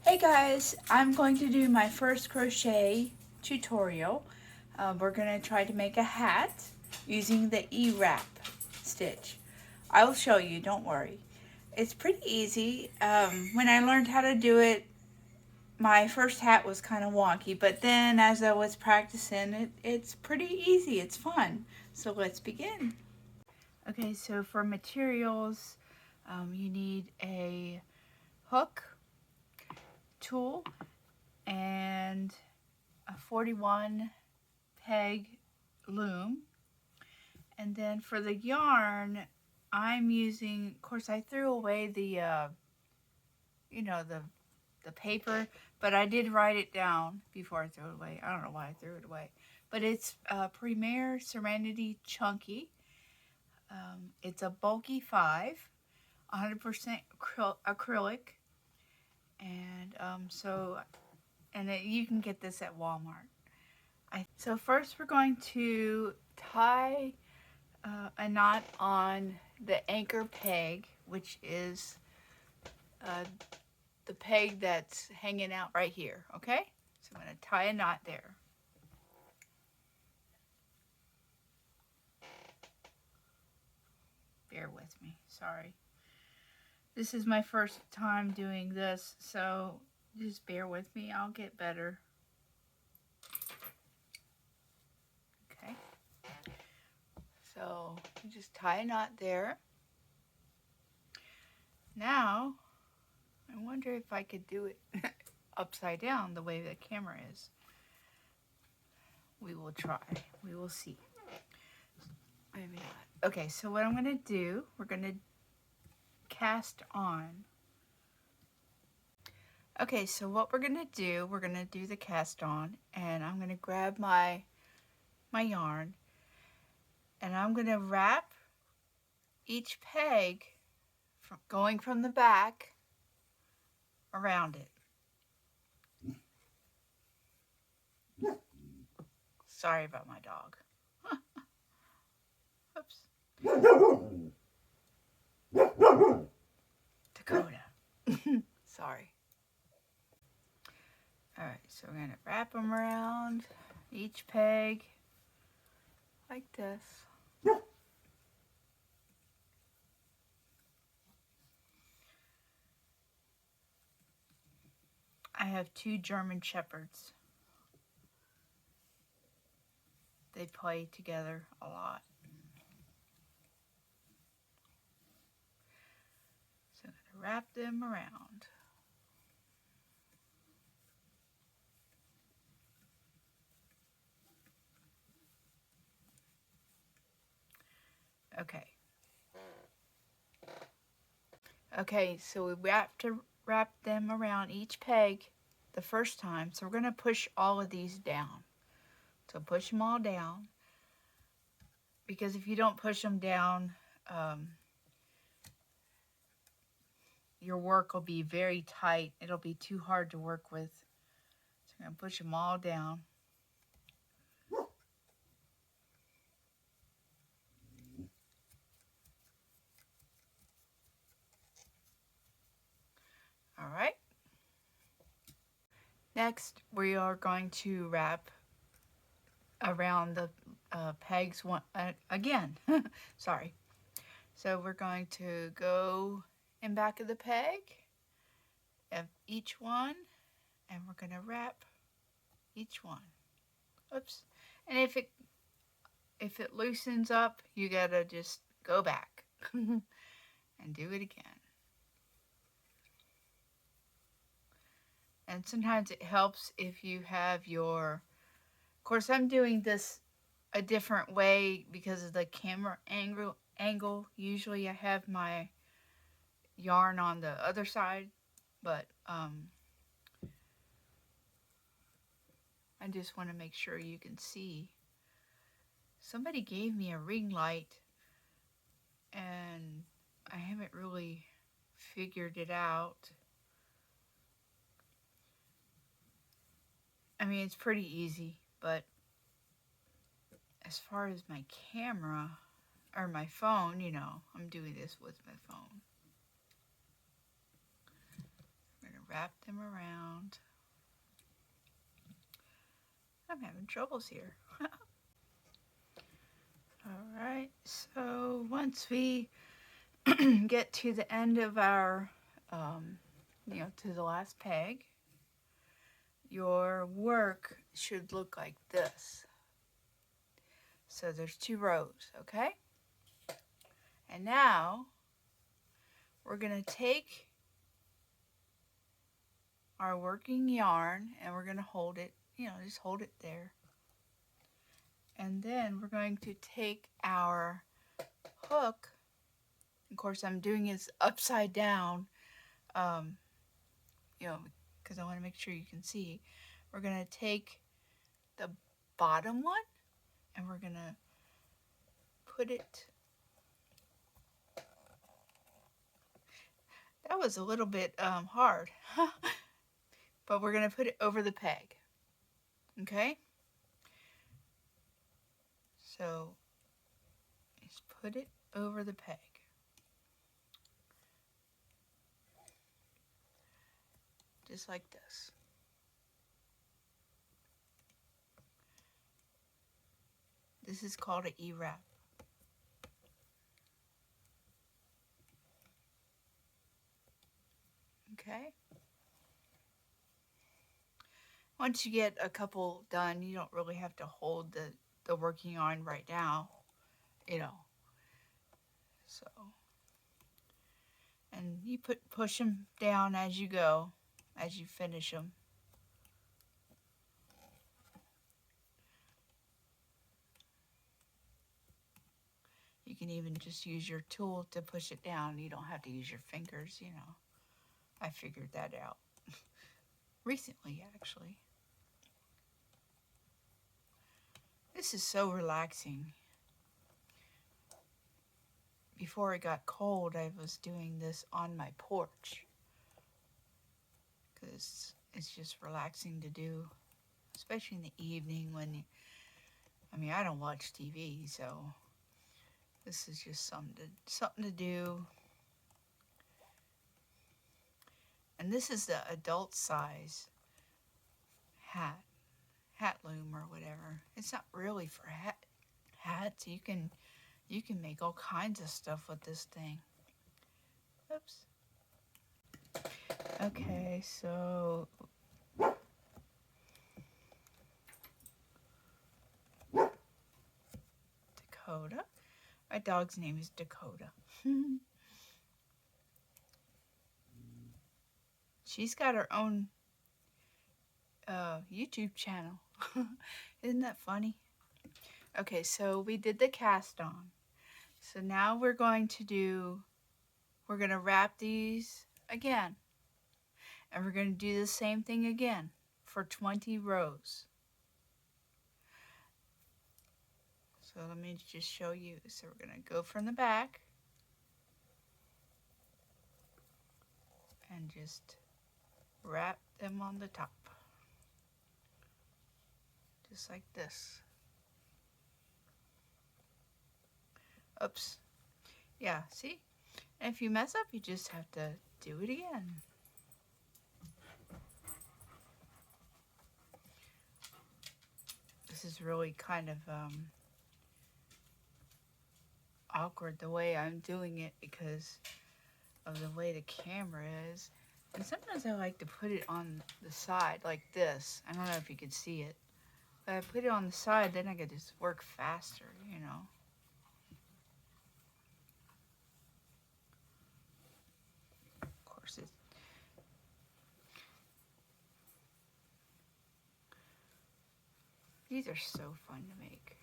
Hey guys, I'm going to do my first crochet tutorial. We're going to try to make a hat using the E-wrap stitch. I will show you, don't worry. It's pretty easy. When I learned how to do it, my first hat was kind of wonky, but then as I was practicing, it's pretty easy. It's fun. So let's begin. Okay, so for materials, you need a hook, tool, and a 41 peg loom. And then for the yarn, I'm using, of course I threw away the the paper, but I did write it down before I threw it away. I don't know why I threw it away, but it's Premier Serenity Chunky. It's a bulky 5, 100% acrylic, and you can get this at Walmart. So first we're going to tie a knot on the anchor peg, which is the peg that's hanging out right here, okay? So I'm going to tie a knot there. Bear with me, sorry. This is my first time doing this, so just bear with me, I'll get better. Okay. So you just tie a knot there. Now, I wonder if I could do it upside down the way the camera is. We will try. We will see. Maybe not. Okay, so what I'm going to do, we're going to cast on. Okay, so what we're going to do the cast on, and I'm going to grab my yarn, and I'm going to wrap each peg going from the back around it. Sorry about my dog. Oops. Dakota. Sorry. Alright, so we're going to wrap them around each peg like this. I have 2 German Shepherds. They play together a lot. So I'm going to wrap them around. Okay. Okay, so we wrap them around each peg the first time. So we're going to push all of these down. So push them all down. Because if you don't push them down, your work will be very tight. It'll be too hard to work with. So I'm going to push them all down. All right. Next, we are going to wrap around the pegs again. Sorry. So we're going to go in back of the peg of each one, and we're going to wrap each one. Oops. And if it loosens up, you gotta just go back and do it again. And sometimes it helps if you have your, of course I'm doing this a different way because of the camera angle. Usually I have my yarn on the other side, but I just want to make sure you can see. Somebody gave me a ring light and I haven't really figured it out. I mean, it's pretty easy, but as far as my camera or my phone, you know, I'm doing this with my phone. I'm going to wrap them around. I'm having troubles here. Alright, so once we get to the end of our, to the last peg, your work should look like this. So there's 2 rows, okay? And now we're going to take our working yarn and we're going to hold it, just hold it there. And then we're going to take our hook. Of course, I'm doing this upside down, because I want to make sure you can see. We're going to take the bottom one and we're going to put it. That was a little bit hard, but we're going to put it over the peg, okay? So, just put it over the peg. Just like this. This is called an E-wrap. Okay? Once you get a couple done, you don't really have to hold the working yarn right now, So, and you push them down as you go, as you finish them. You can even just use your tool to push it down. You don't have to use your fingers, I figured that out recently, actually. This is so relaxing. Before it got cold, I was doing this on my porch because it's just relaxing to do, especially in the evening when I don't watch TV, so this is just something to do. And this is the adult size hat loom or whatever. It's not really for hats. You can make all kinds of stuff with this thing. Oops. Okay, so Dakota. My dog's name is Dakota. She's got her own YouTube channel. Isn't that funny? Okay, so we did the cast on. So now we're going to wrap these again. And we're going to do the same thing again for 20 rows. So let me just show you. So we're going to go from the back and just wrap them on the top. Just like this. Oops. Yeah, see? And if you mess up, you just have to do it again. This is really kind of awkward the way I'm doing it because of the way the camera is. And sometimes I like to put it on the side like this. I don't know if you can see it. But I put it on the side, then I can just work faster, Of course, these are so fun to make.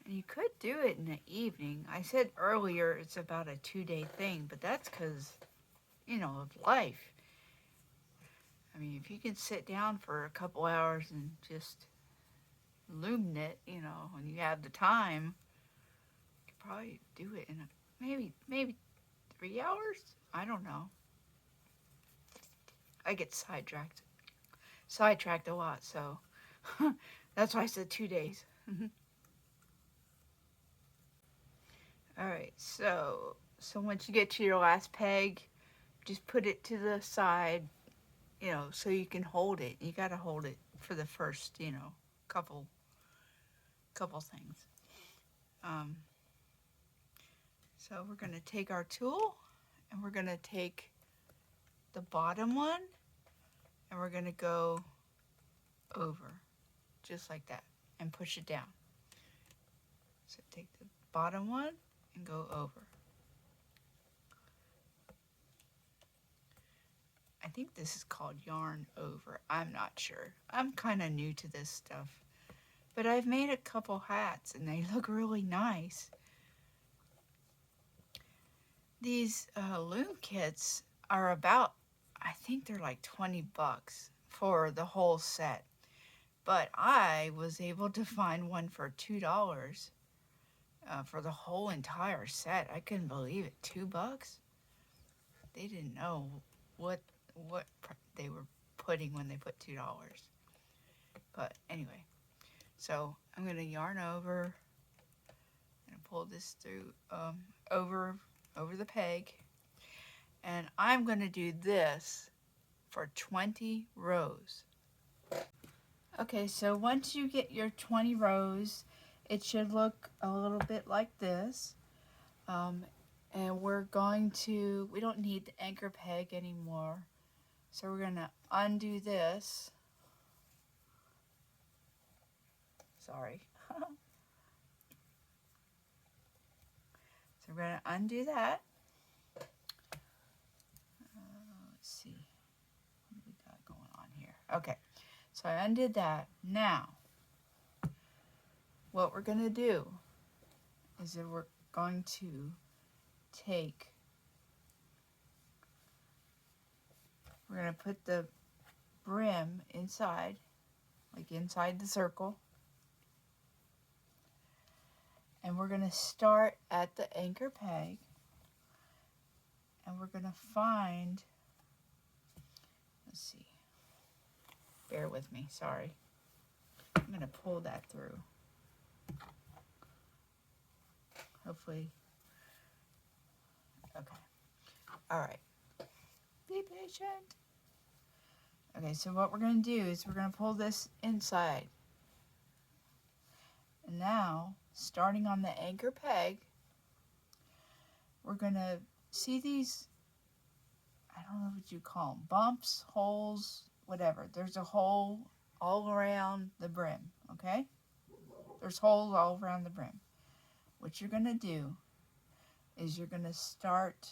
And you could do it in the evening. I said earlier it's about a 2-day thing, but that's because, of life. If you can sit down for a couple hours and just loom knit, when you have the time, you could probably do it in maybe 3 hours? I don't know. I get sidetracked a lot, so that's why I said 2 days. All right, so So once you get to your last peg, just put it to the side, you know, so you can hold it. You got to hold it for the first, you know, couple things. So we're going to take our tool and we're going to take the bottom one and we're going to go over just like that and push it down. So take the bottom one and go over. I think this is called yarn over. I'm not sure. I'm kind of new to this stuff. But I've made a couple hats and they look really nice. These loom kits are about, I think they're like 20 bucks for the whole set. But I was able to find one for $2 for the whole entire set. I couldn't believe it. $2? They didn't know what they were putting when they put $2. But anyway, so I'm going to yarn over and pull this through over the peg. And I'm going to do this for 20 rows. Okay, so once you get your 20 rows, it should look a little bit like this. And we don't need the anchor peg anymore. So we're going to undo this. Sorry. So we're going to undo that. Let's see what we got going on here. Okay, so I undid that. Now, what we're going to do is that we're going to we're going to put the brim inside, like inside the circle. And we're going to start at the anchor peg. And we're going to find, let's see, bear with me, sorry. I'm going to pull that through. Hopefully, okay. All right, be patient. Okay, so what we're going to do is we're going to pull this inside. And now, starting on the anchor peg, we're going to see these, I don't know what you call them, bumps, holes, whatever. There's a hole all around the brim, okay? There's holes all around the brim. What you're going to do is you're going to start,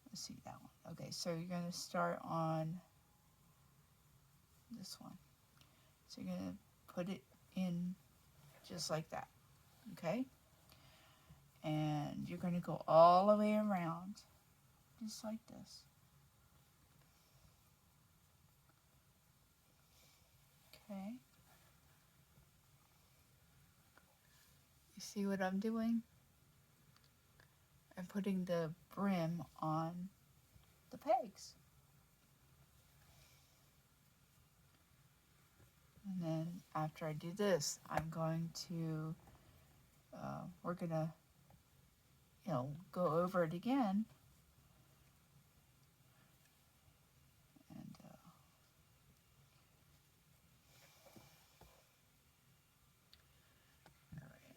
let's see that one. Okay, so you're going to start on this one. So you're going to put it in just like that, okay? And you're going to go all the way around, just like this. Okay. You see what I'm doing? I'm putting the brim on the pegs. And then after I do this, I'm going to, we're going to, go over it again. And all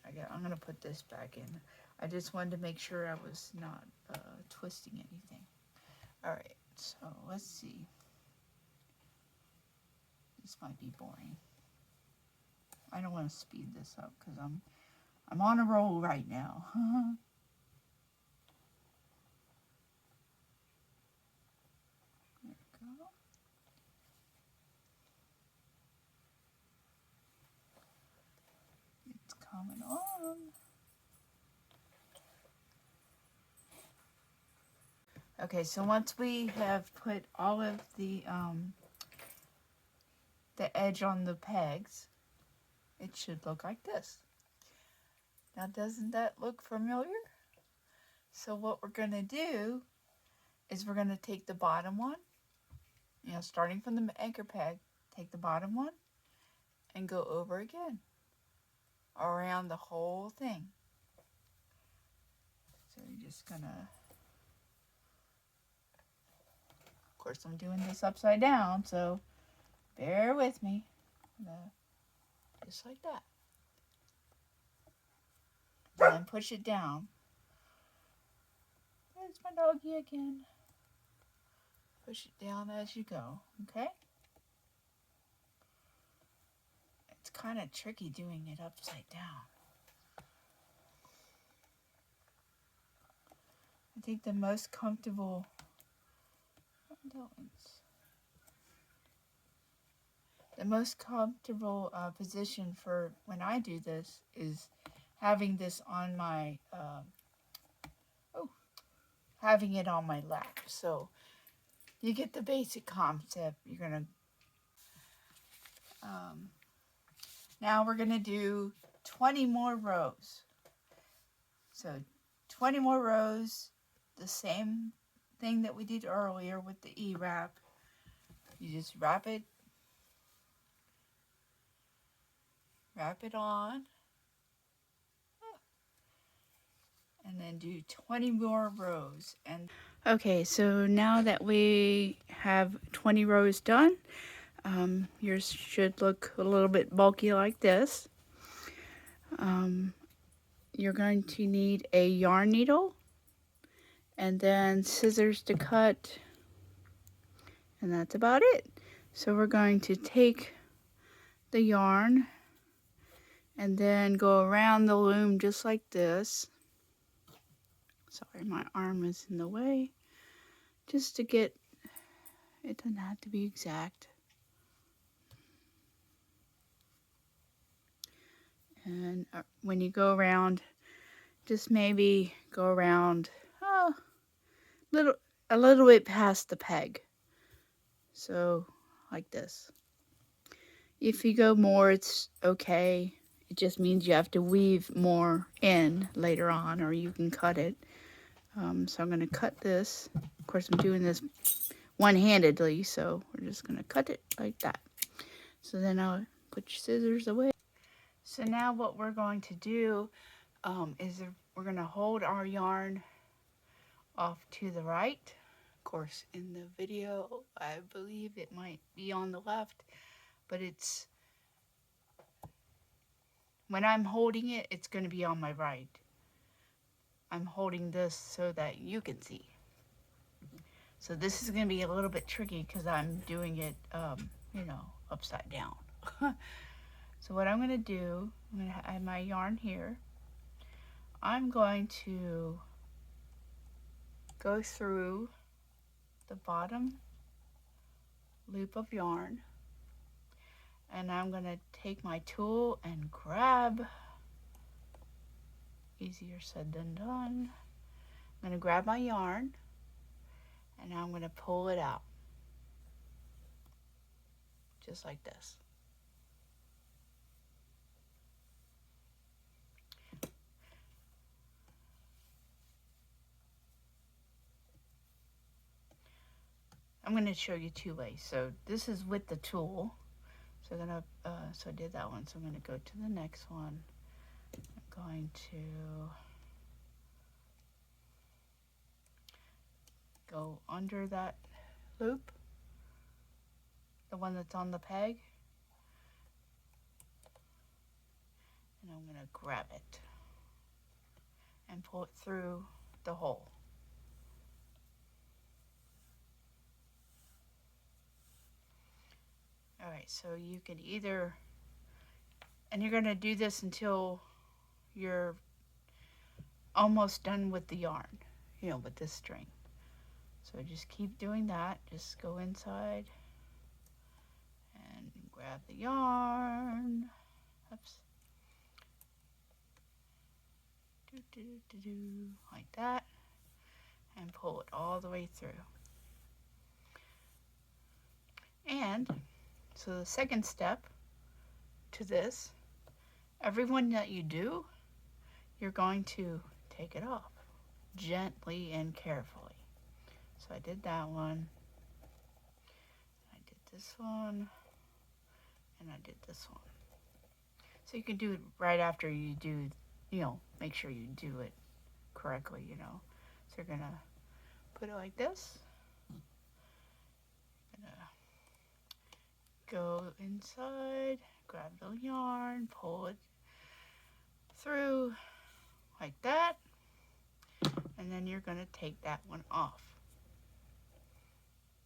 right, I'm going to put this back in. I just wanted to make sure I was not twisting anything. All right, so let's see. This might be boring. I don't want to speed this up because I'm on a roll right now. There we go. It's coming on. Okay, so once we have put all of the edge on the pegs, it should look like this. Now, doesn't that look familiar? So what we're going to do is we're going to take the bottom one, starting from the anchor peg, take the bottom one and go over again around the whole thing. just gonna, of course I'm doing this upside down, so bear with me. Just like that. And then push it down. There's my doggy again. Push it down as you go, okay? It's kind of tricky doing it upside down. I think the most comfortable position for when I do this is having this on my having it on my lap. So you get the basic concept. You're gonna now we're gonna do 20 more rows. So 20 more rows, the same thing that we did earlier with the E-wrap. You just wrap it on, and then do 20 more rows. And okay, so now that we have 20 rows done, yours should look a little bit bulky like this. You're going to need a yarn needle and then scissors to cut, and that's about it. So we're going to take the yarn and then go around the loom just like this. Sorry, my arm is in the way. Just to get, it doesn't have to be exact. And when you go around, just maybe go around a little bit past the peg. So like this. If you go more, it's okay. It just means you have to weave more in later on, or you can cut it. So I'm going to cut this. Of course, I'm doing this one-handedly, so we're just going to cut it like that. So then I'll put your scissors away. So now what we're going to do is we're going to hold our yarn off to the right. Of course, in the video, I believe it might be on the left, but it's, when I'm holding it, it's going to be on my right. I'm holding this so that you can see. So this is going to be a little bit tricky because I'm doing it, upside down. So what I'm going to do, I'm going to have my yarn here. I'm going to go through the bottom loop of yarn, and I'm going to take my tool and grab, easier said than done, I'm going to grab my yarn and I'm going to pull it out just like this. I'm going to show you two ways. So this is with the tool. So I'm going to, so I did that one. So I'm going to go to the next one. I'm going to go under that loop, the one that's on the peg, and I'm going to grab it and pull it through the hole. All right, so you can either, and you're going to do this until you're almost done with the yarn, with this string. So just keep doing that. Just go inside and grab the yarn. Oops. Like that. And pull it all the way through. And so the second step to this, every one that you do, you're going to take it off gently and carefully. So I did that one, I did this one, and I did this one. So you can do it right after you do, make sure you do it correctly, So you're gonna put it like this. Gonna go inside, grab the yarn, pull it through like that, and then you're gonna take that one off.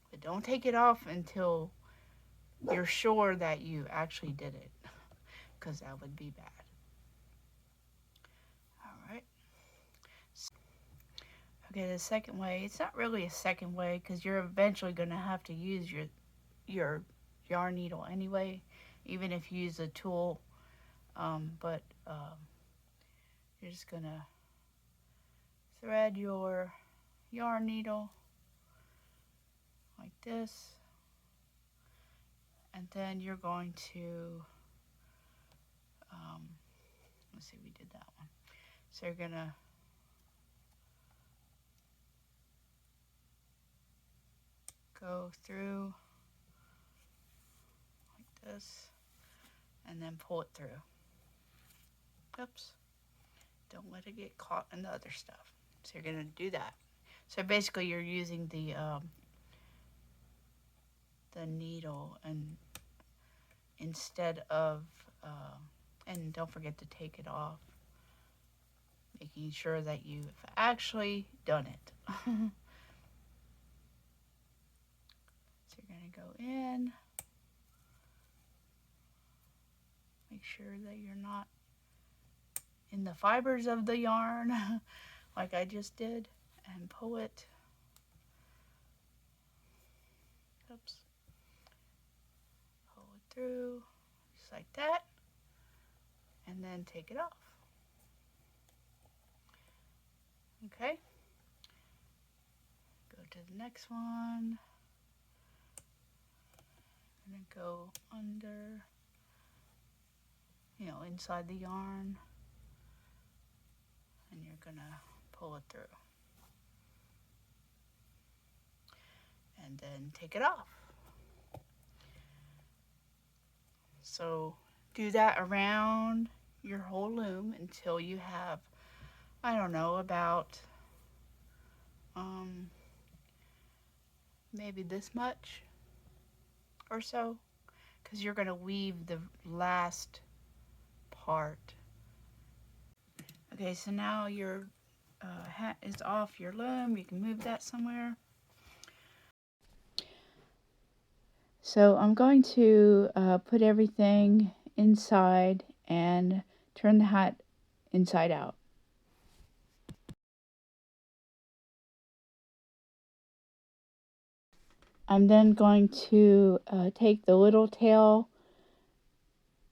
But don't take it off until you're sure that you actually did it, because that would be bad. All right. Okay, the second way, it's not really a second way because you're eventually going to have to use your yarn needle anyway, even if you use a tool. But you're just going to thread your yarn needle like this, and then you're going to, let's see, we did that one. So you're going to go through like this and then pull it through. Oops. Don't let it get caught in the other stuff. So you're going to do that. So basically you're using the needle and instead of, and don't forget to take it off, making sure that you've actually done it. So you're going to go in, make sure that you're not in the fibers of the yarn like I just did, and pull it. Oops. Pull it through just like that, and then take it off. Okay, go to the next one. I'm gonna go under, inside the yarn, and you're gonna pull it through. And then take it off. So do that around your whole loom until you have, I don't know, about maybe this much or so, because you're going to weave the last part. Okay, so now your hat is off your loom. You can move that somewhere. So I'm going to put everything inside and turn the hat inside out. I'm then going to take the little tail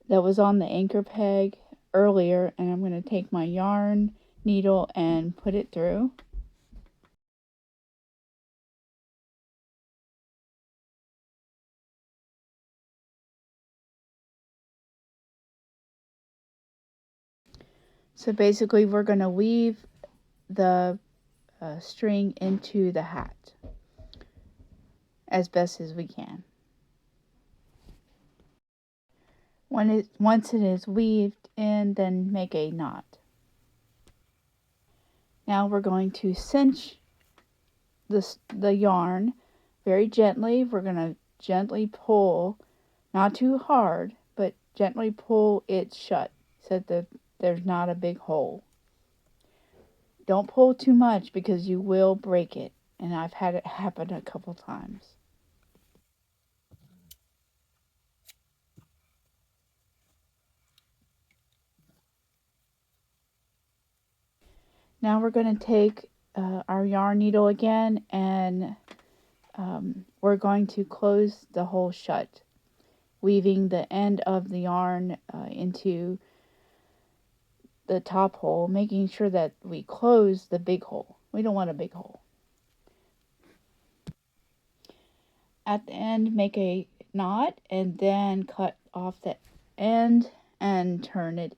that was on the anchor peg earlier, and I'm going to take my yarn needle and put it through. So basically we're going to weave the string into the hat as best as we can. Once it is weaved in, then make a knot. Now we're going to cinch the yarn very gently. We're going to gently pull, not too hard, but gently pull it shut so that there's not a big hole. Don't pull too much because you will break it, and I've had it happen a couple times. Now we're going to take our yarn needle again, and we're going to close the hole shut, weaving the end of the yarn into the top hole, making sure that we close the big hole. We don't want a big hole. At the end, make a knot and then cut off the end and turn it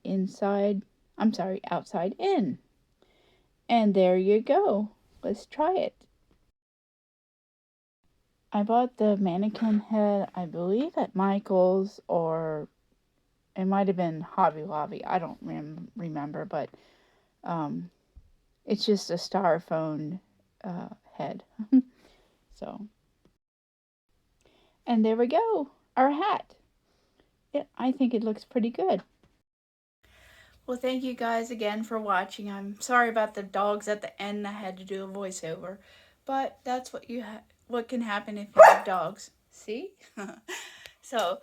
outside in. And there you go. Let's try it. I bought the mannequin head, I believe, at Michael's, or it might have been Hobby Lobby. I don't remember, but it's just a styrofoam head. So, and there we go, our hat. I think it looks pretty good. Well, thank you guys again for watching. I'm sorry about the dogs at the end. I had to do a voiceover, but that's what can happen if you have dogs. See? So,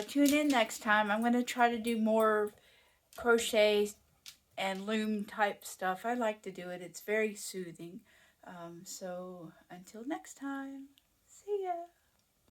tune in next time. I'm going to try to do more crochet and loom type stuff. I like to do it. It's very soothing. So, until next time, see ya.